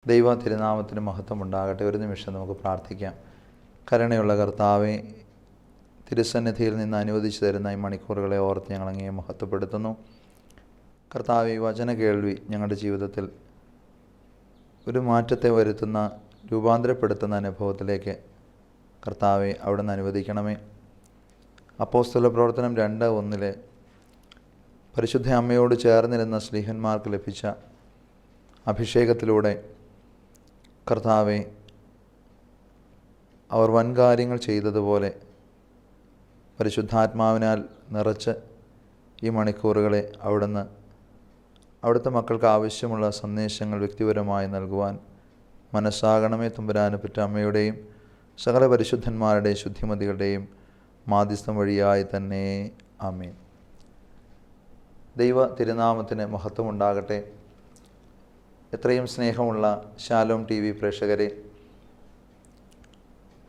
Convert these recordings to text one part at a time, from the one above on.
ദൈവ തിരുനാമത്തിന് മഹത്വം ഉണ്ടാകട്ടെ. ഒരു നിമിഷം നമുക്ക് പ്രാർത്ഥിക്കാം. കരുണയുള്ള കർത്താവെ, തിരുസന്നിധിയിൽ നിന്ന് അനുവദിച്ചു തരുന്ന ഈ മണിക്കൂറുകളെ ഓർത്ത് ഞങ്ങൾ അങ്ങയെ മഹത്വപ്പെടുത്തുന്നു. കർത്താവെ, ഈ വചന കേൾവി ഞങ്ങളുടെ ജീവിതത്തിൽ ഒരു മാറ്റത്തെ വരുത്തുന്ന, രൂപാന്തരപ്പെടുത്തുന്ന അനുഭവത്തിലേക്ക് കർത്താവെ അവിടുന്ന് അനുവദിക്കണമേ. അപ്പോസ്തല പ്രവർത്തനം 2:1 പരിശുദ്ധ അമ്മയോട് ചേർന്നിരുന്ന സ്ലീഹന്മാർക്ക് ലഭിച്ച അഭിഷേകത്തിലൂടെ കർത്താവെ, അവർ വൻകാര്യങ്ങൾ ചെയ്തതുപോലെ പരിശുദ്ധാത്മാവിനാൽ നിറച്ച് ഈ മണിക്കൂറുകളെ അവിടുത്തെ മക്കൾക്ക് ആവശ്യമുള്ള സന്ദേശങ്ങൾ വ്യക്തിപരമായി നൽകുവാൻ മനസ്സാകണമേ. തമ്പുരാനെ പറ്റ അമ്മയുടെയും സകല പരിശുദ്ധന്മാരുടെയും ശുദ്ധിമതികളുടെയും മാധ്യസ്ഥം വഴിയായി തന്നെ. ആമേൻ. ദൈവ തിരുനാമത്തിന് മഹത്വമുണ്ടാകട്ടെ. എത്രയും സ്നേഹമുള്ള ശാലോം TV പ്രേക്ഷകരെ,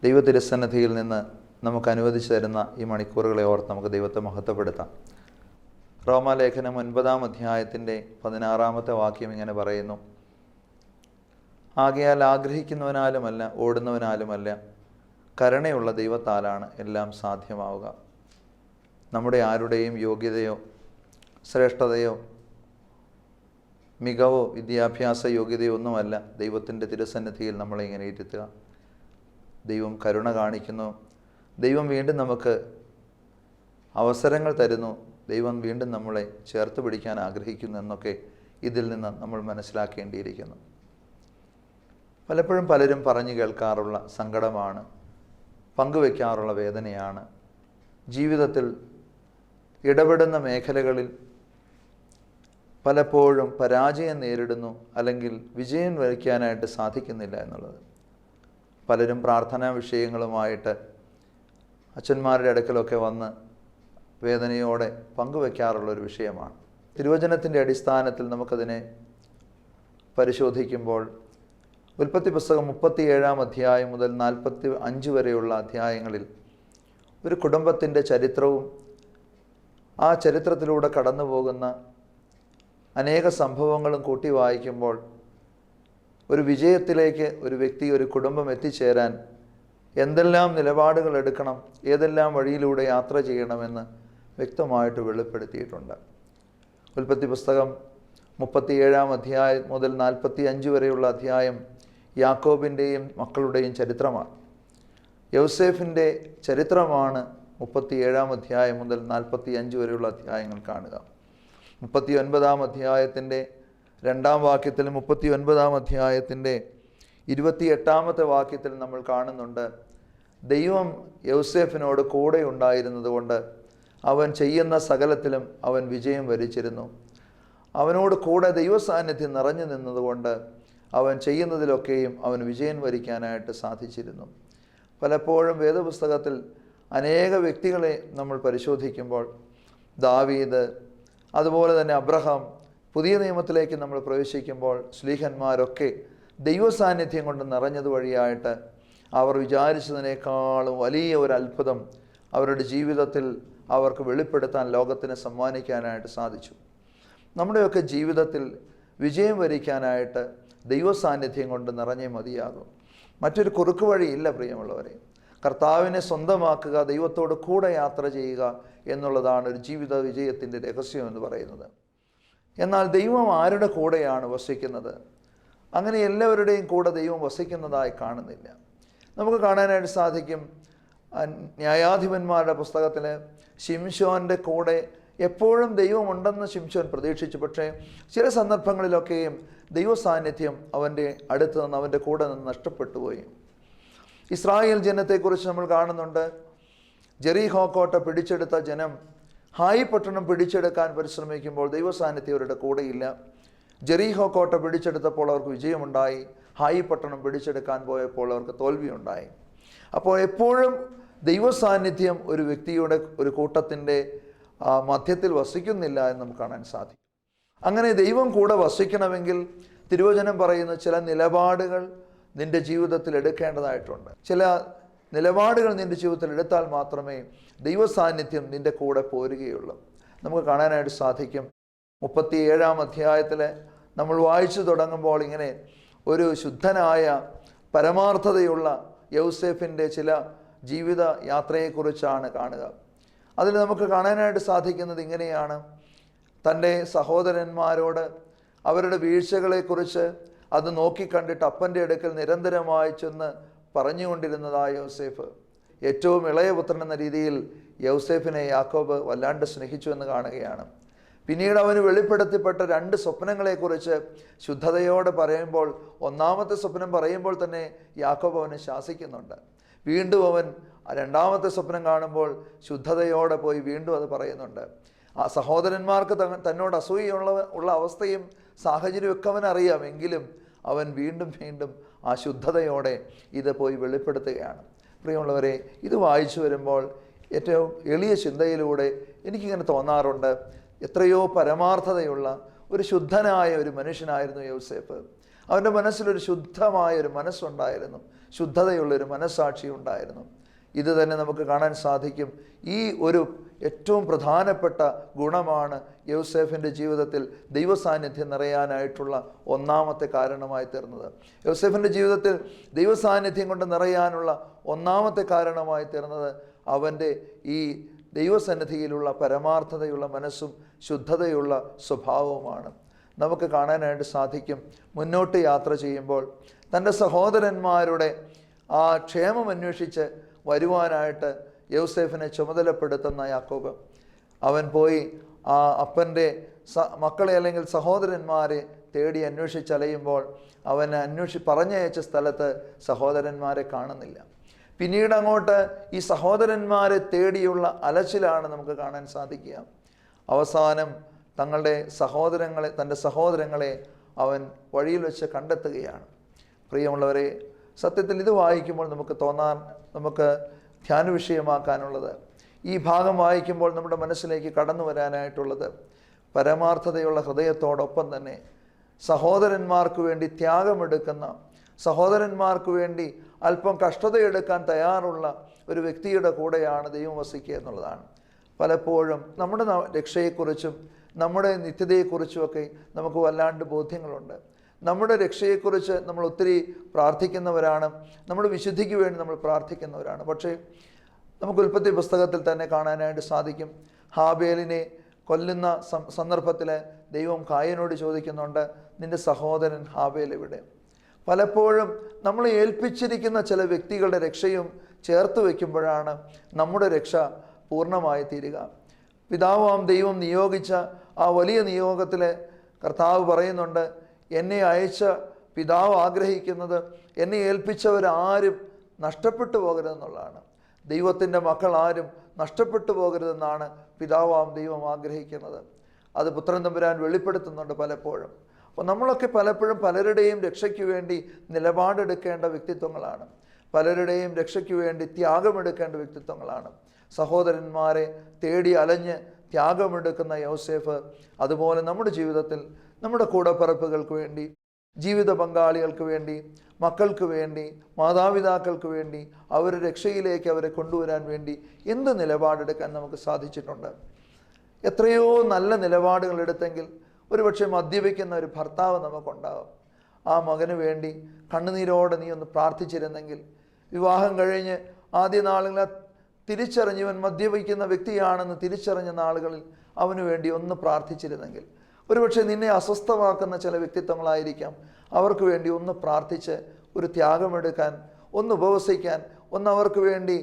ദൈവ തിരുസന്നിധിയിൽ നിന്ന് നമുക്ക് അനുവദിച്ചു തരുന്ന ഈ മണിക്കൂറുകളെ ഓർത്ത് നമുക്ക് ദൈവത്തെ മഹത്വപ്പെടുത്താം. റോമാലേഖനം 9-ാം അധ്യായത്തിൻ്റെ 16-ാമത്തെ വാക്യം ഇങ്ങനെ പറയുന്നു: ആകയാൽ ആഗ്രഹിക്കുന്നവനാലുമല്ല, ഓടുന്നവനാലുമല്ല, കരുണയുള്ള ദൈവത്താലാണ് എല്ലാം സാധ്യമാവുക. നമ്മുടെ ആരുടെയും യോഗ്യതയോ ശ്രേഷ്ഠതയോ മികവോ വിദ്യാഭ്യാസ യോഗ്യതയോ ഒന്നുമല്ല ദൈവത്തിൻ്റെ തിരുസന്നിധിയിൽ നമ്മളെ ഇങ്ങനെ ഇരുത്തുക. ദൈവം കരുണ കാണിക്കുന്നു. ദൈവം വീണ്ടും നമുക്ക് അവസരങ്ങൾ തരുന്നു. ദൈവം വീണ്ടും നമ്മളെ ചേർത്ത് പിടിക്കാൻ ആഗ്രഹിക്കുന്നു എന്നൊക്കെ ഇതിൽ നിന്ന് നമ്മൾ മനസ്സിലാക്കേണ്ടിയിരിക്കുന്നു. പലപ്പോഴും പലരും പറഞ്ഞു കേൾക്കാറുള്ള സങ്കടമാണ്, പങ്കുവെക്കാറുള്ള വേദനയാണ്. ജീവിതത്തിൽ ഇടപെടുന്ന മേഖലകളിൽ പലപ്പോഴും പരാജയം നേരിടുന്നു, അല്ലെങ്കിൽ വിജയം വരിക്കാനായിട്ട് സാധിക്കുന്നില്ല എന്നുള്ളത്. പലരും പ്രാർത്ഥനാ വിഷയങ്ങളുമായിട്ട് അച്ഛന്മാരുടെ അടുക്കലൊക്കെ വന്ന് വേദനയോടെ പങ്കുവെക്കാറുള്ളൊരു വിഷയമാണ്. തിരുവചനത്തിൻ്റെ അടിസ്ഥാനത്തിൽ നമുക്കതിനെ പരിശോധിക്കുമ്പോൾ ഉൽപ്പത്തി പുസ്തകം 37-ാം അധ്യായം മുതൽ 45 വരെയുള്ള അധ്യായങ്ങളിൽ ഒരു കുടുംബത്തിൻ്റെ ചരിത്രവും ആ ചരിത്രത്തിലൂടെ കടന്നു പോകുന്ന അനേക സംഭവങ്ങളും കൂട്ടി വായിക്കുമ്പോൾ ഒരു വിജയത്തിലേക്ക് ഒരു വ്യക്തി, ഒരു കുടുംബം എത്തിച്ചേരാൻ എന്തെല്ലാം നിലപാടുകൾ എടുക്കണം, ഏതെല്ലാം വഴിയിലൂടെ യാത്ര ചെയ്യണമെന്ന് വ്യക്തമായിട്ട് വെളിപ്പെടുത്തിയിട്ടുണ്ട്. ഉൽപ്പത്തി പുസ്തകം 37-ാം അധ്യായം മുതൽ 45 വരെയുള്ള അധ്യായം യാക്കോബിൻ്റെയും മക്കളുടെയും ചരിത്രമാണ്. യോസേഫിൻ്റെ ചരിത്രമാണ് 37-ാം അധ്യായം മുതൽ 45 വരെയുള്ള അധ്യായങ്ങൾ കാണുക. 39-ാം അധ്യായത്തിൻ്റെ 2-ാം വാക്യത്തിലും 39-ാം അധ്യായത്തിൻ്റെ 28-ാമത്തെ വാക്യത്തിൽ നമ്മൾ കാണുന്നുണ്ട്, ദൈവം യോസേഫിനോട് കൂടെ ഉണ്ടായിരുന്നത് കൊണ്ട് അവൻ ചെയ്യുന്ന സകലത്തിലും അവൻ വിജയം വരിച്ചിരുന്നു. അവനോട് കൂടെ ദൈവസാന്നിധ്യം നിറഞ്ഞു നിന്നതുകൊണ്ട് അവൻ ചെയ്യുന്നതിലൊക്കെയും അവൻ വിജയം വരിക്കാനായിട്ട് സാധിച്ചിരുന്നു. പലപ്പോഴും വേദപുസ്തകത്തിൽ അനേക വ്യക്തികളെ നമ്മൾ പരിശോധിക്കുമ്പോൾ, ദാവീദ്, അതുപോലെ തന്നെ അബ്രഹാം, പുതിയ നിയമത്തിലേക്ക് നമ്മൾ പ്രവേശിക്കുമ്പോൾ ശ്ലീഹന്മാരൊക്കെ ദൈവസാന്നിധ്യം കൊണ്ട് നിറഞ്ഞത് വഴിയായിട്ട് അവർ വിചാരിച്ചതിനേക്കാളും വലിയ ഒരു അത്ഭുതം അവരുടെ ജീവിതത്തിൽ അവർക്ക് വെളിപ്പെടുത്താൻ ലോകത്തിന് സമ്മാനിക്കാനായിട്ട് സാധിച്ചു. നമ്മുടെയൊക്കെ ജീവിതത്തിൽ വിജയം വരിക്കാനായിട്ട് ദൈവസാന്നിധ്യം കൊണ്ട് നിറഞ്ഞേ മതിയാകും. മറ്റൊരു കുറുക്ക് വഴിയില്ല പ്രിയമുള്ളവരെ. കർത്താവിനെ സ്വന്തമാക്കുക, ദൈവത്തോട് കൂടെ യാത്ര ചെയ്യുക എന്നുള്ളതാണ് ഒരു ജീവിത വിജയത്തിൻ്റെ രഹസ്യം എന്ന് പറയുന്നത്. എന്നാൽ ദൈവം ആരുടെ കൂടെയാണ് വസിക്കുന്നത്? അങ്ങനെ എല്ലാവരുടെയും കൂടെ ദൈവം വസിക്കുന്നതായി കാണുന്നില്ല. നമുക്ക് കാണാനായിട്ട് സാധിക്കും, ന്യായാധിപന്മാരുടെ പുസ്തകത്തിൽ ശിംശോൻ്റെ കൂടെ എപ്പോഴും ദൈവമുണ്ടെന്ന് ശിംശോൻ പ്രതീക്ഷിച്ചു. പക്ഷേ ചില സന്ദർഭങ്ങളിലൊക്കെയും ദൈവ സാന്നിധ്യം അവൻ്റെ അടുത്ത് നിന്ന്, അവൻ്റെ കൂടെ നിന്ന് നഷ്ടപ്പെട്ടു പോയി. ഇസ്രായേൽ ജനത്തെക്കുറിച്ച് നമ്മൾ കാണുന്നുണ്ട്. ജെറീഹോ കോട്ട പിടിച്ചെടുത്ത ജനം ഹായി പട്ടണം പിടിച്ചെടുക്കാൻ പരിശ്രമിക്കുമ്പോൾ ദൈവസാന്നിധ്യം അവരുടെ കൂടെയില്ല. ജെറീഹോ കോട്ട പിടിച്ചെടുത്തപ്പോൾ അവർക്ക് വിജയമുണ്ടായി. ഹായി പട്ടണം പിടിച്ചെടുക്കാൻ പോയപ്പോൾ അവർക്ക് തോൽവിയുണ്ടായി. അപ്പോൾ എപ്പോഴും ദൈവസാന്നിധ്യം ഒരു വ്യക്തിയുടെ, ഒരു കൂട്ടത്തിൻ്റെ മധ്യത്തിൽ വസിക്കുന്നില്ല എന്ന് നമുക്ക് കാണാൻ സാധിക്കും. അങ്ങനെ ദൈവം കൂടെ വസിക്കണമെങ്കിൽ തിരുവചനം പറയുന്ന ചില നിലപാടുകൾ നിൻ്റെ ജീവിതത്തിൽ എടുക്കേണ്ടതായിട്ടുണ്ട്. ചില നിലപാടുകൾ നിൻ്റെ ജീവിതത്തിൽ എടുത്താൽ മാത്രമേ ദൈവസാന്നിധ്യം നിൻ്റെ കൂടെ പോരുകയുള്ളൂ. നമുക്ക് കാണാനായിട്ട് സാധിക്കും 37-ാം അധ്യായത്തിൽ നമ്മൾ വായിച്ചു തുടങ്ങുമ്പോൾ ഇങ്ങനെ ഒരു ശുദ്ധനായ പരമാർത്ഥതയുള്ള യൗസേഫിൻ്റെ ചില ജീവിത യാത്രയെക്കുറിച്ചാണ് കാണുക. അതിൽ നമുക്ക് കാണാനായിട്ട് സാധിക്കുന്നത് ഇങ്ങനെയാണ്: തൻ്റെ സഹോദരന്മാരോട് അവരുടെ വീഴ്ചകളെക്കുറിച്ച് അത് നോക്കിക്കണ്ടിട്ട് അപ്പൻ്റെ അടുക്കൽ നിരന്തരമായി ചെന്ന് പറഞ്ഞുകൊണ്ടിരുന്നതായ യൗസേഫ്, ഏറ്റവും ഇളയ പുത്രൻ എന്ന രീതിയിൽ യൗസേഫിനെ യാക്കോബ് വല്ലാണ്ട് സ്നേഹിച്ചു എന്ന് കാണുകയാണ്. പിന്നീട് അവന് വെളിപ്പെടുത്തപ്പെട്ട 2 സ്വപ്നങ്ങളെക്കുറിച്ച് ശുദ്ധതയോടെ പറയുമ്പോൾ, ഒന്നാമത്തെ സ്വപ്നം പറയുമ്പോൾ തന്നെ യാക്കോബ് അവനെ ശാസിക്കുന്നുണ്ട്. വീണ്ടും അവൻ രണ്ടാമത്തെ സ്വപ്നം കാണുമ്പോൾ ശുദ്ധതയോടെ പോയി വീണ്ടും അത് പറയുന്നുണ്ട്. ആ സഹോദരന്മാർക്ക് തന്നോട് അസൂയുള്ള അവസ്ഥയും സാഹചര്യമൊക്കെ അവനറിയാം. എങ്കിലും അവൻ വീണ്ടും വീണ്ടും ആ ശുദ്ധതയോടെ ഇത് പോയി വെളിപ്പെടുത്തുകയാണ്. പ്രിയമുള്ളവരെ, ഇത് വായിച്ചു വരുമ്പോൾ ഏറ്റവും എളിയ ചിന്തയിലൂടെ എനിക്കിങ്ങനെ തോന്നാറുണ്ട്, എത്രയോ പരമാർത്ഥതയുള്ള ഒരു ശുദ്ധനായ ഒരു മനുഷ്യനായിരുന്നു യൗസേപ്പ്. അവൻ്റെ മനസ്സിലൊരു ശുദ്ധമായ ഒരു മനസ്സുണ്ടായിരുന്നു, ശുദ്ധതയുള്ളൊരു മനസ്സാക്ഷി ഉണ്ടായിരുന്നു. ഇത് തന്നെ നമുക്ക് കാണാൻ സാധിക്കും. ഈ ഒരു ഏറ്റവും പ്രധാനപ്പെട്ട ഗുണമാണ് യൗസേഫിൻ്റെ ജീവിതത്തിൽ ദൈവസാന്നിധ്യം നിറയാനായിട്ടുള്ള ഒന്നാമത്തെ കാരണമായി തീർന്നത്. യൗസേഫിൻ്റെ ജീവിതത്തിൽ ദൈവസാന്നിധ്യം കൊണ്ട് നിറയാനുള്ള ഒന്നാമത്തെ കാരണമായി തീർന്നത് അവൻ്റെ ഈ ദൈവസന്നിധിയിലുള്ള പരമാർത്ഥതയുള്ള മനസ്സും ശുദ്ധതയുള്ള സ്വഭാവവുമാണ്. നമുക്ക് കാണാനായിട്ട് സാധിക്കും, മുന്നോട്ട് യാത്ര ചെയ്യുമ്പോൾ തൻ്റെ സഹോദരന്മാരുടെ ആ ക്ഷേമം അന്വേഷിച്ച് വരുവാനായിട്ട് യൗസേഫിനെ ചുമതലപ്പെടുത്തുന്ന യാക്കോബ്, അവൻ പോയി ആ അപ്പൻ്റെ മക്കളെ അല്ലെങ്കിൽ സഹോദരന്മാരെ തേടി അന്വേഷിച്ചലയുമ്പോൾ അവൻ പറഞ്ഞയച്ച സ്ഥലത്ത് സഹോദരന്മാരെ കാണുന്നില്ല. പിന്നീട് അങ്ങോട്ട് ഈ സഹോദരന്മാരെ തേടിയുള്ള അലച്ചിലാണ് നമുക്ക് കാണാൻ സാധിക്കുക. അവസാനം തൻ്റെ സഹോദരങ്ങളെ അവൻ വഴിയിൽ വെച്ച് കണ്ടെത്തുകയാണ്. പ്രിയമുള്ളവരെ, സത്യത്തിൽ ഇത് വായിക്കുമ്പോൾ നമുക്ക് ധ്യാന വിഷയമാക്കാനുള്ളത്, ഈ ഭാഗം വായിക്കുമ്പോൾ നമ്മുടെ മനസ്സിലേക്ക് കടന്നു വരാനായിട്ടുള്ളത്, പരമാർത്ഥതയുള്ള ഹൃദയത്തോടൊപ്പം തന്നെ സഹോദരന്മാർക്ക് വേണ്ടി ത്യാഗമെടുക്കുന്ന, സഹോദരന്മാർക്ക് വേണ്ടി അല്പം കഷ്ടതയെടുക്കാൻ തയ്യാറുള്ള ഒരു വ്യക്തിയുടെ കൂടെയാണ് ദൈവം വസിക്കുക എന്നുള്ളതാണ്. പലപ്പോഴും നമ്മുടെ രക്ഷയെക്കുറിച്ചും നമ്മുടെ നിത്യതയെക്കുറിച്ചുമൊക്കെ നമുക്ക് വല്ലാണ്ട് ബോധ്യങ്ങളുണ്ട്. നമ്മുടെ രക്ഷയെക്കുറിച്ച് നമ്മൾ ഒത്തിരി പ്രാർത്ഥിക്കുന്നവരാണ്, നമ്മുടെ വിശുദ്ധിക്ക് വേണ്ടി നമ്മൾ പ്രാർത്ഥിക്കുന്നവരാണ്. പക്ഷേ നമുക്ക് ഉൽപ്പത്തി പുസ്തകത്തിൽ തന്നെ കാണാനായിട്ട് സാധിക്കും, ഹാബേലിനെ കൊല്ലുന്ന സന്ദർഭത്തിൽ ദൈവം കായനോട് ചോദിക്കുന്നുണ്ട്, നിൻ്റെ സഹോദരൻ ഹാബേൽ എവിടെ? പലപ്പോഴും നമ്മൾ ഏൽപ്പിച്ചിരിക്കുന്ന ചില വ്യക്തികളുടെ രക്ഷയും ചേർത്ത് വയ്ക്കുമ്പോഴാണ് നമ്മുടെ രക്ഷ പൂർണ്ണമായി തീരുക. പിതാവാം ദൈവം നിയോഗിച്ച ആ വലിയ നിയോഗത്തിൽ കർത്താവ് പറയുന്നുണ്ട്, എന്നെ അയച്ച പിതാവ് ആഗ്രഹിക്കുന്നത് എന്നെ ഏൽപ്പിച്ചവരാരും നഷ്ടപ്പെട്ടു പോകരുതെന്നുള്ളതാണ്. ദൈവത്തിൻ്റെ മക്കൾ ആരും നഷ്ടപ്പെട്ടു പോകരുതെന്നാണ് പിതാവാം ദൈവം ആഗ്രഹിക്കുന്നത്. അത് പുത്രൻ തമ്പുരാൻ വെളിപ്പെടുത്തുന്നുണ്ട് പലപ്പോഴും. അപ്പോൾ നമ്മളൊക്കെ പലപ്പോഴും പലരുടെയും രക്ഷയ്ക്ക് വേണ്ടി നിലപാടെടുക്കേണ്ട വ്യക്തിത്വങ്ങളാണ്, പലരുടെയും രക്ഷയ്ക്ക് വേണ്ടി ത്യാഗമെടുക്കേണ്ട വ്യക്തിത്വങ്ങളാണ്. സഹോദരന്മാരെ തേടി അലഞ്ഞ് ത്യാഗമെടുക്കുന്ന യൗസേഫ്, അതുപോലെ നമ്മുടെ ജീവിതത്തിൽ നമ്മുടെ കൂടപ്പിറപ്പുകൾക്ക് വേണ്ടി, ജീവിത പങ്കാളികൾക്ക് വേണ്ടി, മക്കൾക്ക് വേണ്ടി, മാതാപിതാക്കൾക്ക് വേണ്ടി, അവരുടെ രക്ഷയിലേക്ക് അവരെ കൊണ്ടുവരാൻ വേണ്ടി എന്ത് നിലപാടെടുക്കാൻ നമുക്ക് സാധിച്ചിട്ടുണ്ട്? എത്രയോ നല്ല നിലപാടുകൾ എടുത്തെങ്കിൽ ഒരുപക്ഷെ മദ്യപിക്കുന്ന ഒരു ഭർത്താവ് നമുക്കുണ്ടാകും. ആ മകന് വേണ്ടി കണ്ണുനീരോടെ നീ ഒന്ന് പ്രാർത്ഥിച്ചിരുന്നെങ്കിൽ, വിവാഹം കഴിഞ്ഞ് ആദ്യ നാളുകളിൽ തിരിച്ചറിഞ്ഞവൻ മദ്യപിക്കുന്ന വ്യക്തിയാണെന്ന് തിരിച്ചറിഞ്ഞ നാളുകളിൽ അവന് വേണ്ടി ഒന്ന് പ്രാർത്ഥിച്ചിരുന്നെങ്കിൽ, ഒരുപക്ഷെ നിന്നെ അസ്വസ്ഥമാക്കുന്ന ചില വ്യക്തിത്വങ്ങളായിരിക്കാം, അവർക്ക് വേണ്ടി ഒന്ന് പ്രാർത്ഥിച്ച് ഒരു ത്യാഗമെടുക്കാൻ, ഒന്ന് ഉപവസിക്കാൻ, ഒന്ന് അവർക്ക് വേണ്ടി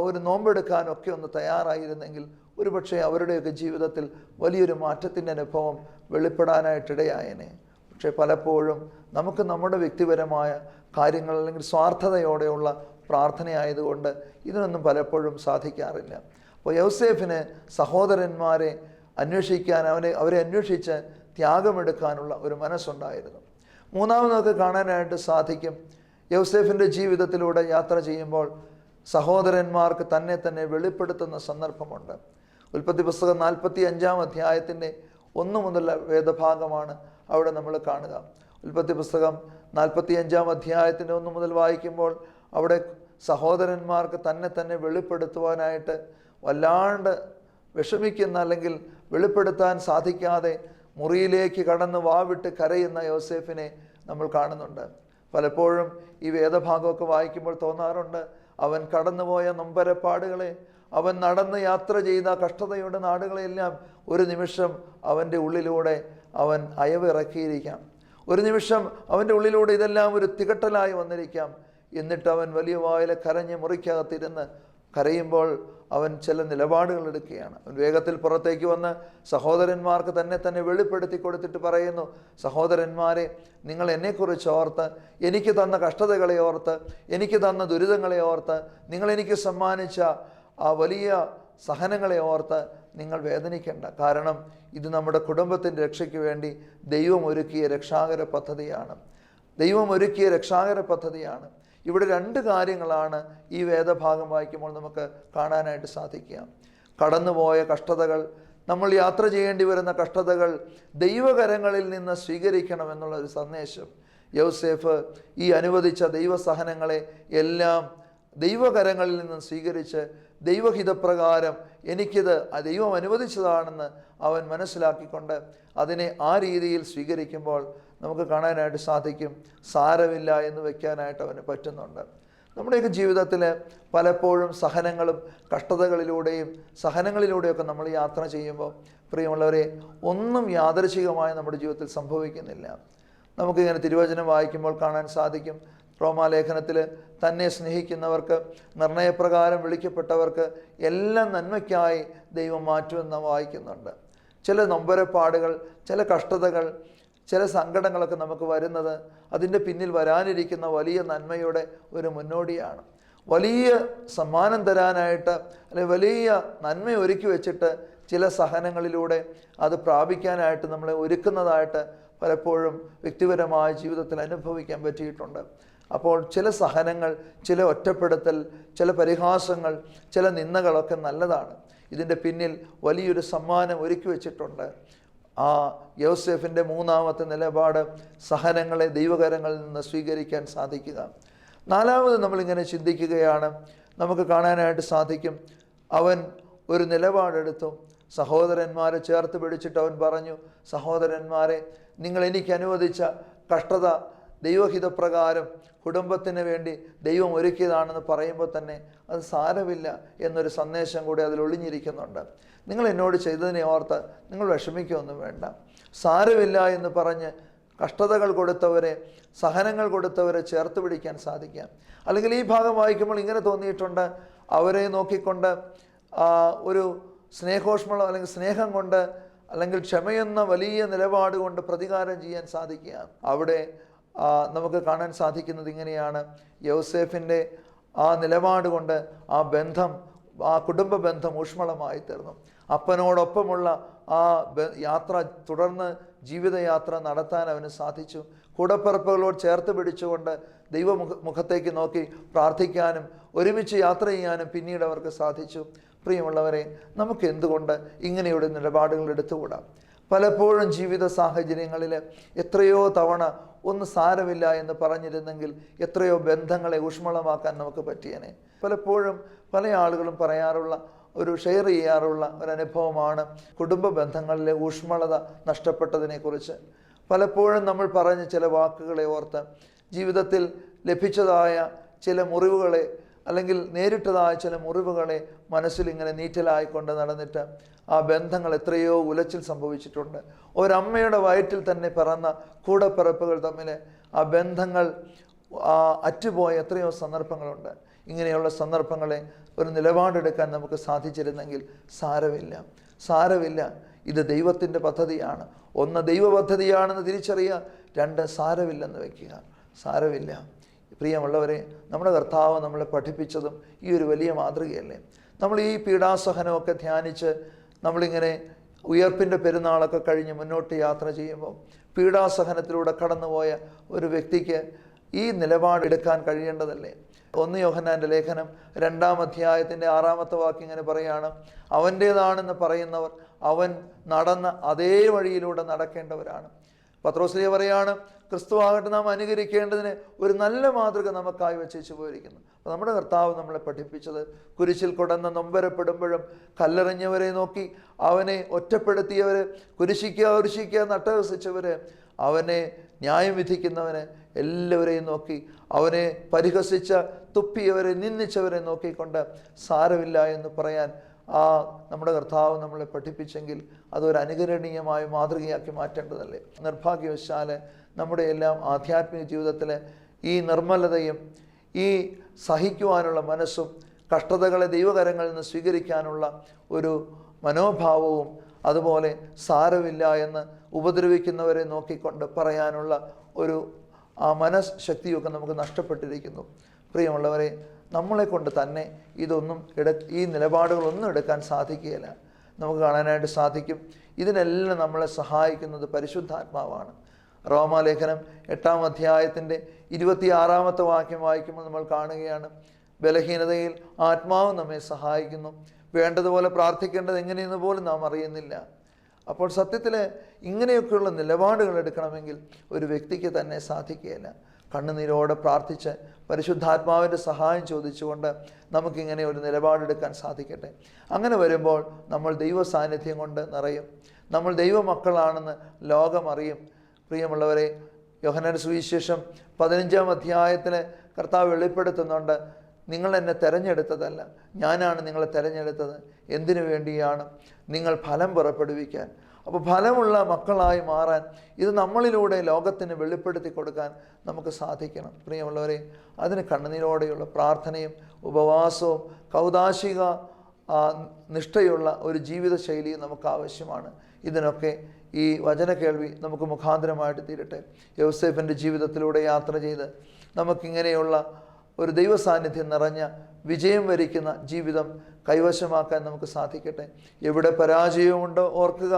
ഒരു നോമ്പെടുക്കാനൊക്കെ ഒന്ന് തയ്യാറായിരുന്നെങ്കിൽ ഒരുപക്ഷെ അവരുടെയൊക്കെ ജീവിതത്തിൽ വലിയൊരു മാറ്റത്തിൻ്റെ അനുഭവം വെളിപ്പെടാനായിട്ടിടയായേനെ. പക്ഷേ പലപ്പോഴും നമുക്ക് നമ്മുടെ വ്യക്തിപരമായ കാര്യങ്ങൾ അല്ലെങ്കിൽ സ്വാർത്ഥതയോടെയുള്ള പ്രാർത്ഥനയായതുകൊണ്ട് ഇതിനൊന്നും പലപ്പോഴും സാധിക്കാറില്ല. അപ്പോൾ യൗസേഫിന് സഹോദരന്മാരെ അന്വേഷിക്കാൻ, അവരെ അന്വേഷിച്ച് ത്യാഗമെടുക്കാനുള്ള ഒരു മനസ്സുണ്ടായിരുന്നു. മൂന്നാമത് നമുക്ക് കാണാനായിട്ട് സാധിക്കും, യൗസേഫിൻ്റെ ജീവിതത്തിലൂടെ യാത്ര ചെയ്യുമ്പോൾ സഹോദരന്മാർക്ക് തന്നെ വെളിപ്പെടുത്തുന്ന സന്ദർഭമുണ്ട്. ഉൽപ്പത്തി പുസ്തകം 45-ാം അധ്യായത്തിൻ്റെ 1 മുതലുള്ള വേദഭാഗമാണ് അവിടെ നമ്മൾ കാണുക. ഉൽപ്പത്തി പുസ്തകം 45-ാം അധ്യായത്തിൻ്റെ 1 മുതൽ വായിക്കുമ്പോൾ അവിടെ സഹോദരന്മാർക്ക് തന്നെ വെളിപ്പെടുത്തുവാനായിട്ട് വല്ലാണ്ട് വിഷമിക്കുന്ന, അല്ലെങ്കിൽ വെളിപ്പെടുത്താൻ സാധിക്കാതെ മുറിയിലേക്ക് കടന്ന് വാവിട്ട് കരയുന്ന യോസേഫിനെ നമ്മൾ കാണുന്നുണ്ട്. പലപ്പോഴും ഈ വേദഭാഗമൊക്കെ വായിക്കുമ്പോൾ തോന്നാറുണ്ട്, അവൻ കടന്നുപോയ നൊമ്പരപ്പാടുകളെ, അവൻ നടന്ന് യാത്ര ചെയ്ത കഷ്ടതയുടെ നാടുകളെല്ലാം ഒരു നിമിഷം അവൻ്റെ ഉള്ളിലൂടെ അവൻ അയവിറക്കിയിരിക്കാം. ഒരു നിമിഷം അവൻ്റെ ഉള്ളിലൂടെ ഇതെല്ലാം ഒരു തികട്ടലായി വന്നിരിക്കാം. എന്നിട്ട് അവൻ വലിയ വായിലെ കരഞ്ഞ് മുറിക്കകത്തിരുന്ന് കരയുമ്പോൾ അവൻ ചില നിലപാടുകൾ എടുക്കുകയാണ്. അവൻ വേഗത്തിൽ പുറത്തേക്ക് വന്ന് സഹോദരന്മാർക്ക് തന്നെ വെളിപ്പെടുത്തി കൊടുത്തിട്ട് പറയുന്നു, സഹോദരന്മാരെ, നിങ്ങൾ എന്നെക്കുറിച്ച് ഓർത്ത്, എനിക്ക് തന്ന കഷ്ടതകളെ ഓർത്ത്, എനിക്ക് തന്ന ദുരിതങ്ങളെ ഓർത്ത്, നിങ്ങൾ എനിക്ക് സമ്മാനിച്ച ആ വലിയ സഹനങ്ങളെ ഓർത്ത് നിങ്ങൾ വേദനിക്കേണ്ട. കാരണം ഇത് നമ്മുടെ കുടുംബത്തിൻ്റെ രക്ഷയ്ക്ക് വേണ്ടി ദൈവം ഒരുക്കിയ രക്ഷാകര പദ്ധതിയാണ്. ദൈവം ഒരുക്കിയ രക്ഷാകര പദ്ധതിയാണ്. ഇവിടെ രണ്ട് കാര്യങ്ങളാണ് ഈ വേദഭാഗം വായിക്കുമ്പോൾ നമുക്ക് കാണാനായിട്ട് സാധിക്കുക. കടന്നുപോയ കഷ്ടതകൾ, നമ്മൾ യാത്ര ചെയ്യേണ്ടി വരുന്ന കഷ്ടതകൾ ദൈവകരങ്ങളിൽ നിന്ന് സ്വീകരിക്കണം എന്നുള്ളൊരു സന്ദേശം. യോസേഫ് ഈ അനുവദിച്ച ദൈവസഹനങ്ങളെ എല്ലാം ദൈവകരങ്ങളിൽ നിന്ന് സ്വീകരിച്ച് ദൈവഹിതപ്രകാരം എനിക്കിത് ദൈവം അനുവദിച്ചതാണെന്ന് അവൻ മനസ്സിലാക്കിക്കൊണ്ട് അതിനെ ആ രീതിയിൽ സ്വീകരിക്കുമ്പോൾ നമുക്ക് കാണാനായിട്ട് സാധിക്കും, സാരമില്ല എന്ന് വയ്ക്കാനായിട്ട് അവന് പറ്റുന്നുണ്ട്. നമ്മുടെയൊക്കെ ജീവിതത്തിൽ പലപ്പോഴും സഹനങ്ങളും സഹനങ്ങളിലൂടെയൊക്കെ നമ്മൾ യാത്ര ചെയ്യുമ്പോൾ പ്രിയമുള്ളവരെ, ഒന്നും യാദൃച്ഛികമായി നമ്മുടെ ജീവിതത്തിൽ സംഭവിക്കുന്നില്ല. നമുക്കിങ്ങനെ തിരുവചനം വായിക്കുമ്പോൾ കാണാൻ സാധിക്കും, റോമാലേഖനത്തിൽ തന്നെ സ്നേഹിക്കുന്നവർക്ക്, നിർണയപ്രകാരം വിളിക്കപ്പെട്ടവർക്ക് എല്ലാം നന്മയ്ക്കായി ദൈവം മാറ്റുമെന്ന് വായിക്കുന്നുണ്ട്. ചില നൊമ്പരപ്പാടുകൾ, ചില കഷ്ടതകൾ, ചില സങ്കടങ്ങളൊക്കെ നമുക്ക് വരുന്നത് അതിൻ്റെ പിന്നിൽ വരാനിരിക്കുന്ന വലിയ നന്മയുടെ ഒരു മുന്നോടിയാണ്. വലിയ സമ്മാനം തരാനായിട്ട്, അല്ലെങ്കിൽ വലിയ നന്മ ഒരുക്കി വെച്ചിട്ട് ചില സഹനങ്ങളിലൂടെ അത് പ്രാപിക്കാനായിട്ട് നമ്മളെ ഒരുക്കുന്നതായിട്ട് പലപ്പോഴും വ്യക്തിപരമായ ജീവിതത്തിൽ അനുഭവിക്കാൻ പറ്റിയിട്ടുണ്ട്. അപ്പോൾ ചില സഹനങ്ങൾ, ചില ഒറ്റപ്പെടുത്തൽ, ചില പരിഹാസങ്ങൾ, ചില നിന്ദകളൊക്കെ നല്ലതാണ്. ഇതിൻ്റെ പിന്നിൽ വലിയൊരു സമ്മാനം ഒരുക്കി വെച്ചിട്ടുണ്ട്. ആ യോസേഫിൻ്റെ മൂന്നാമത്തെ നിലപാട് സഹനങ്ങളെ ദൈവകരങ്ങളിൽ നിന്ന് സ്വീകരിക്കാൻ സാധിക്കുക. നാലാമത് നമ്മളിങ്ങനെ ചിന്തിക്കുകയാണ്, നമുക്ക് കാണാനായിട്ട് സാധിക്കും, അവൻ ഒരു നിലപാടെടുത്തു. സഹോദരന്മാരെ ചേർത്ത് പിടിച്ചിട്ട് അവൻ പറഞ്ഞു, സഹോദരന്മാരെ, നിങ്ങൾ എനിക്ക് അനുവദിച്ച കഷ്ടത ദൈവഹിതപ്രകാരം കുടുംബത്തിന് വേണ്ടി ദൈവം ഒരുക്കിയതാണെന്ന് പറയുമ്പോൾ തന്നെ അത് സാരമില്ല എന്നൊരു സന്ദേശം കൂടി അതിൽ ഒളിഞ്ഞിരിക്കുന്നുണ്ട്. നിങ്ങൾ എന്നോട് ചെയ്തതിനെ ഓർത്ത് നിങ്ങൾ വിഷമിക്കുകയൊന്നും വേണ്ട. സാരമില്ല എന്ന് പറഞ്ഞ് കഷ്ടതകൾ കൊടുത്തവരെ, സഹനങ്ങൾ കൊടുത്തവരെ ചേർത്ത് പിടിക്കാൻ സാധിക്കാം. അല്ലെങ്കിൽ ഈ ഭാഗം വായിക്കുമ്പോൾ ഇങ്ങനെ തോന്നിയിട്ടുണ്ട്, അവരെ നോക്കിക്കൊണ്ട് ഒരു സ്നേഹോഷ്മളം അല്ലെങ്കിൽ സ്നേഹം കൊണ്ട് അല്ലെങ്കിൽ ക്ഷമയെന്ന വലിയ നിലപാട് കൊണ്ട് പ്രതികാരം ചെയ്യാൻ സാധിക്കുക. അവിടെ നമുക്ക് കാണാൻ സാധിക്കുന്നത് ഇങ്ങനെയാണ്, യോസേഫിൻ്റെ ആ നിലപാട് കൊണ്ട് ആ കുടുംബ ബന്ധം ഊഷ്മളമായി തീർന്നു. അപ്പനോടൊപ്പമുള്ള ആ യാത്ര തുടർന്ന് ജീവിതയാത്ര നടത്താൻ അവന് സാധിച്ചു. കൂടപ്പിറപ്പുകളോട് ചേർത്ത് പിടിച്ചുകൊണ്ട് ദൈവമുഖത്തേക്ക് നോക്കി പ്രാർത്ഥിക്കാനും ഒരുമിച്ച് യാത്ര ചെയ്യാനും പിന്നീട് അവർക്ക് സാധിച്ചു. പ്രിയമുള്ളവരെ, നമുക്ക് എന്തുകൊണ്ട് ഇങ്ങനെയുള്ള നിലപാടുകൾ എടുത്തുകൂടാം? പലപ്പോഴും ജീവിത സാഹചര്യങ്ങളിൽ എത്രയോ തവണ ഒന്ന് സാരമില്ല എന്ന് പറഞ്ഞിരുന്നെങ്കിൽ എത്രയോ ബന്ധങ്ങളെ ഊഷ്മളമാക്കാൻ നമുക്ക് പറ്റിയേനെ. പലപ്പോഴും പല ആളുകളും ഷെയർ ചെയ്യാറുള്ള ഒരനുഭവമാണ് കുടുംബ ബന്ധങ്ങളിലെ ഊഷ്മളത നഷ്ടപ്പെട്ടതിനെക്കുറിച്ച്. പലപ്പോഴും നമ്മൾ പറഞ്ഞ ചില വാക്കുകളെ ഓർത്ത് ജീവിതത്തിൽ ലഭിച്ചതായ ചില മുറിവുകളെ അല്ലെങ്കിൽ നേരിട്ടതായ ചില മുറിവുകളെ മനസ്സിലിങ്ങനെ നീറ്റലായിക്കൊണ്ട് നടന്നിട്ട് ആ ബന്ധങ്ങൾ എത്രയോ ഉലച്ചിൽ സംഭവിച്ചിട്ടുണ്ട്. ഒരമ്മയുടെ വയറ്റിൽ തന്നെ പിറന്ന കൂടപ്പിറപ്പുകൾ തമ്മിൽ ആ ബന്ധങ്ങൾ അറ്റുപോയ എത്രയോ സന്ദർഭങ്ങളുണ്ട്. ഇങ്ങനെയുള്ള സന്ദർഭങ്ങളെ ഒരു നിലപാടെടുക്കാൻ നമുക്ക് സാധിച്ചിരുന്നെങ്കിൽ സാരമില്ല, ഇത് ദൈവത്തിൻ്റെ പദ്ധതിയാണ്. ഒന്ന്, ദൈവ പദ്ധതിയാണെന്ന് തിരിച്ചറിയുക. രണ്ട്, സാരമില്ലെന്ന് വയ്ക്കുക. സാരമില്ല. പ്രിയമുള്ളവരെ, നമ്മുടെ കർത്താവ് നമ്മളെ പഠിപ്പിച്ചതും ഈ ഒരു വലിയ മാതൃകയല്ലേ. നമ്മൾ ഈ പീഡാസഹനമൊക്കെ ധ്യാനിച്ച് നമ്മളിങ്ങനെ ഉയർപ്പിൻ്റെ പെരുന്നാളൊക്കെ കഴിഞ്ഞ് മുന്നോട്ട് യാത്ര ചെയ്യുമ്പോൾ പീഡാസഹനത്തിലൂടെ കടന്നുപോയ ഒരു വ്യക്തിക്ക് ഈ നിലപാടെടുക്കാൻ കഴിയേണ്ടതല്ലേ? 1 യോഹന്നാൻ്റെ ലേഖനം 2-ാം അധ്യായത്തിൻ്റെ 6-ാമത്തെ വാക്യം ഇങ്ങനെ പറയുകയാണ്, അവൻ്റേതാണെന്ന് പറയുന്നവർ അവൻ നടന്ന അതേ വഴിയിലൂടെ നടക്കേണ്ടവരാണ്. പത്രോസ്ലീഹ പറയാണ്, ക്രിസ്തുവാകട്ടെ നാം അനുകരിക്കേണ്ടതിന് ഒരു നല്ല മാതൃക നമുക്കായി വെച്ചു പോയിരിക്കുന്നു. അപ്പോൾ നമ്മുടെ കർത്താവ് നമ്മളെ പഠിപ്പിച്ചത് കുരിശിൽ കൊടന്ന് നൊമ്പരപ്പെടുമ്പോഴും കല്ലെറിഞ്ഞവരെ നോക്കി അവനെ ഒറ്റപ്പെടുത്തിയവർ, കുരിശിക്കുക നട്ടഹസിച്ചവർ, അവനെ ന്യായം വിധിക്കുന്നവന് എല്ലാവരെയും നോക്കി, അവനെ പരിഹസിച്ച തുപ്പിയവരെ നിന്ദിച്ചവരെ നോക്കിക്കൊണ്ട് സാരമില്ല എന്ന് പറയാൻ നമ്മുടെ കർത്താവ് നമ്മളെ പഠിപ്പിച്ചെങ്കിൽ അതൊരു അനുകരണീയമായ മാതൃകയാക്കി മാറ്റേണ്ടതല്ലേ? നിർഭാഗ്യവശാൽ നമ്മുടെ എല്ലാം ആധ്യാത്മിക ജീവിതത്തിൽ ഈ നിർമ്മലതയും ഈ സഹിക്കുവാനുള്ള മനസ്സും കഷ്ടതകളെ ദൈവകരങ്ങളിൽ നിന്ന് സ്വീകരിക്കാനുള്ള ഒരു മനോഭാവവും അതുപോലെ സാരമില്ല എന്ന് ഉപദ്രവിക്കുന്നവരെ നോക്കിക്കൊണ്ട് പറയാനുള്ള ഒരു മനഃശക്തിയൊക്കെ നമുക്ക് നഷ്ടപ്പെട്ടിരിക്കുന്നു. പ്രിയമുള്ളവരെ, നമ്മളെ കൊണ്ട് തന്നെ ഈ നിലപാടുകളൊന്നും എടുക്കാൻ സാധിക്കുകയില്ല. നമുക്ക് കാണാനായിട്ട് സാധിക്കും, ഇതിനെല്ലാം നമ്മളെ സഹായിക്കുന്നത് പരിശുദ്ധാത്മാവാണ്. റോമാലേഖനം 8-ാം അധ്യായത്തിൻ്റെ 26-ാമത്തെ വാക്യം വായിക്കുമ്പോൾ നമ്മൾ കാണുകയാണ്, ബലഹീനതയിൽ ആത്മാവ് നമ്മെ സഹായിക്കുന്നു, വേണ്ടതുപോലെ പ്രാർത്ഥിക്കേണ്ടത് എങ്ങനെയെന്ന് പോലും നാം അറിയുന്നില്ല. അപ്പോൾ സത്യത്തിൽ ഇങ്ങനെയൊക്കെയുള്ള നിലപാടുകൾ എടുക്കണമെങ്കിൽ ഒരു വ്യക്തിക്ക് തന്നെ സാധിക്കുകയില്ല. കണ്ണുനീരോടെ പ്രാർത്ഥിച്ച് പരിശുദ്ധാത്മാവിൻ്റെ സഹായം ചോദിച്ചുകൊണ്ട് നമുക്കിങ്ങനെ ഒരു നിലപാടെടുക്കാൻ സാധിക്കട്ടെ. അങ്ങനെ വരുമ്പോൾ നമ്മൾ ദൈവ സാന്നിധ്യം കൊണ്ട് നിറയും, നമ്മൾ ദൈവമക്കളാണെന്ന് ലോകം അറിയും. പ്രിയമുള്ളവരെ, യോഹന്നാന്റെ സുവിശേഷം 15-ാം അധ്യായത്തിൽ കർത്താവ് വെളിപ്പെടുത്തുന്നുണ്ട്, നിങ്ങൾ എന്നെ തിരഞ്ഞെടുത്തതല്ല, ഞാനാണ് നിങ്ങളെ തിരഞ്ഞെടുത്തത്. എന്തിനു വേണ്ടിയാണ്? നിങ്ങൾ ഫലം പുറപ്പെടുവിക്കാൻ. അപ്പോൾ ഫലമുള്ള മക്കളായി മാറാൻ ഇത് നമ്മളിലൂടെ ലോകത്തിന് വെളിപ്പെടുത്തി കൊടുക്കാൻ നമുക്ക് സാധിക്കണം. പ്രിയമുള്ളവരെ, അതിന് കണ്ണുനീരോടെയുള്ള പ്രാർത്ഥനയും ഉപവാസവും കൗദാശിക നിഷ്ഠയുള്ള ഒരു ജീവിതശൈലിയും നമുക്ക് ആവശ്യമാണ്. ഇതിനൊക്കെ ഈ വചന കേൾവി നമുക്ക് മുഖാന്തരമായിട്ട് തീരട്ടെ. യോസേഫിൻ്റെ ജീവിതത്തിലൂടെ യാത്ര ചെയ്ത് നമുക്കിങ്ങനെയുള്ള ഒരു ദൈവ സാന്നിധ്യം നിറഞ്ഞ വിജയം വരിക്കുന്ന ജീവിതം കൈവശമാക്കാൻ നമുക്ക് സാധിക്കട്ടെ. എവിടെ പരാജയവുമുണ്ടോ ഓർക്കുക,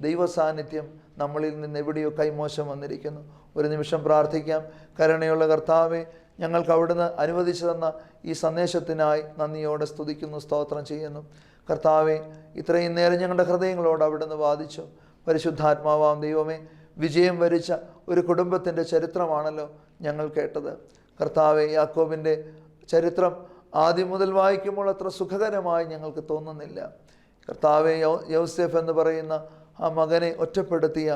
ദൈവ സാന്നിധ്യം നമ്മളിൽ നിന്ന് എവിടെയോ കൈമോശം വന്നിരിക്കുന്നു. ഒരു നിമിഷം പ്രാർത്ഥിക്കാം. കരുണയുള്ള കർത്താവേ, ഞങ്ങൾക്ക് അവിടുന്ന് അനുവദിച്ചു തന്ന ഈ സന്ദേശത്തിനായി നന്ദിയോടെ സ്തുതിക്കുന്നു, സ്തോത്രം ചെയ്യുന്നു. കർത്താവേ, ഇത്രയും നേരം ഞങ്ങളുടെ ഹൃദയങ്ങളോട് അവിടുന്ന് വാദിച്ചു. പരിശുദ്ധാത്മാവാം ദൈവമേ, വിജയം വരിച്ച ഒരു കുടുംബത്തിൻ്റെ ചരിത്രമാണല്ലോ ഞങ്ങൾ കേട്ടത്. കർത്താവെ, യാക്കോബിൻ്റെ ചരിത്രം ആദ്യം മുതൽ വായിക്കുമ്പോൾ അത്ര സുഖകരമായി ഞങ്ങൾക്ക് തോന്നുന്നില്ല. കർത്താവെ, യോസേഫ് എന്ന് പറയുന്ന ആ മകനെ ഒറ്റപ്പെടുത്തിയ,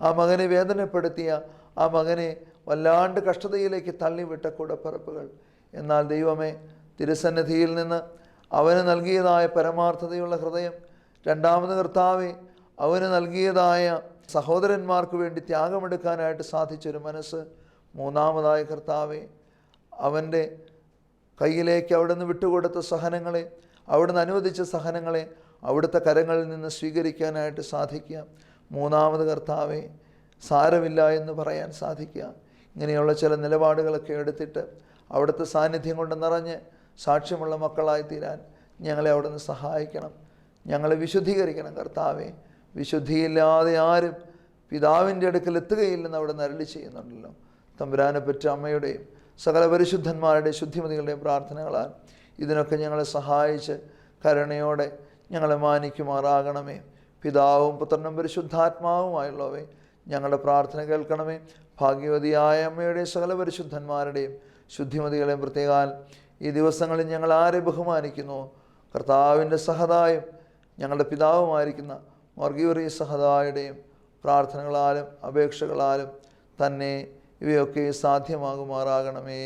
ആ മകനെ വേദനപ്പെടുത്തിയ, ആ മകനെ വല്ലാണ്ട് കഷ്ടതയിലേക്ക് തള്ളിവിട്ട കൂടപ്പിറപ്പുകൾ. എന്നാൽ ദൈവമേ, തിരുസന്നിധിയിൽ നിന്ന് അവന് നൽകിയതായ പരമാർത്ഥതയുള്ള ഹൃദയം, രണ്ടാമത് കർത്താവെ അവന് നൽകിയതായ സഹോദരന്മാർക്ക് വേണ്ടി ത്യാഗമെടുക്കാനായിട്ട് സാധിച്ചൊരു മനസ്സ്, മൂന്നാമതായ കർത്താവെ അവൻ്റെ കയ്യിലേക്ക് അവിടുന്ന് വിട്ടുകൊടുത്ത സഹനങ്ങളെ, അവിടുന്ന് അനുവദിച്ച സഹനങ്ങളെ അവിടുത്തെ കരങ്ങളിൽ നിന്ന് സ്വീകരിക്കാനായിട്ട് സാധിക്കുക. മൂന്നാമത് കർത്താവെ സാരമില്ല എന്ന് പറയാൻ സാധിക്കുക. ഇങ്ങനെയുള്ള ചില നിലപാടുകളൊക്കെ എടുത്തിട്ട് അവിടുത്തെ സാന്നിധ്യം കൊണ്ട് നിറഞ്ഞ് സാക്ഷ്യമുള്ള മക്കളായി തീരാൻ ഞങ്ങളെ അവിടുന്ന് സഹായിക്കണം. ഞങ്ങളെ വിശുദ്ധീകരിക്കണം കർത്താവെ. വിശുദ്ധിയില്ലാതെ ആരും പിതാവിൻ്റെ അടുക്കൽ എത്തുകയില്ലെന്ന് അവിടുന്ന് അരുളി ചെയ്യുന്നുണ്ടല്ലോ. തമ്പുരാനെ പറ്റ അമ്മയുടെയും സകല പരിശുദ്ധന്മാരുടെയും ശുദ്ധിമതികളുടെയും പ്രാർത്ഥനകളാൽ ഇതിനൊക്കെ ഞങ്ങളെ സഹായിച്ച് കരുണയോടെ ഞങ്ങളെ മാനിക്കുമാറാകണമേ. പിതാവും പുത്രനും പരിശുദ്ധാത്മാവുമായുള്ളവേ, ഞങ്ങളുടെ പ്രാർത്ഥന കേൾക്കണമേ. ഭാഗ്യവതിയായ അമ്മയുടെയും സകല പരിശുദ്ധന്മാരുടെയും ശുദ്ധിമതികളെയും പ്രത്യേകാൽ ഈ ദിവസങ്ങളിൽ ഞങ്ങൾ ആരെ ബഹുമാനിക്കുന്നു, കർത്താവിൻ്റെ സഹതായും ഞങ്ങളുടെ പിതാവുമായിരിക്കുന്ന വർഗീയ സഹതായുടെയും പ്രാർത്ഥനകളാലും അപേക്ഷകളാലും തന്നെ ഇവയൊക്കെ സാധ്യമാകുമാറാകണമേ.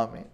ആമേൻ.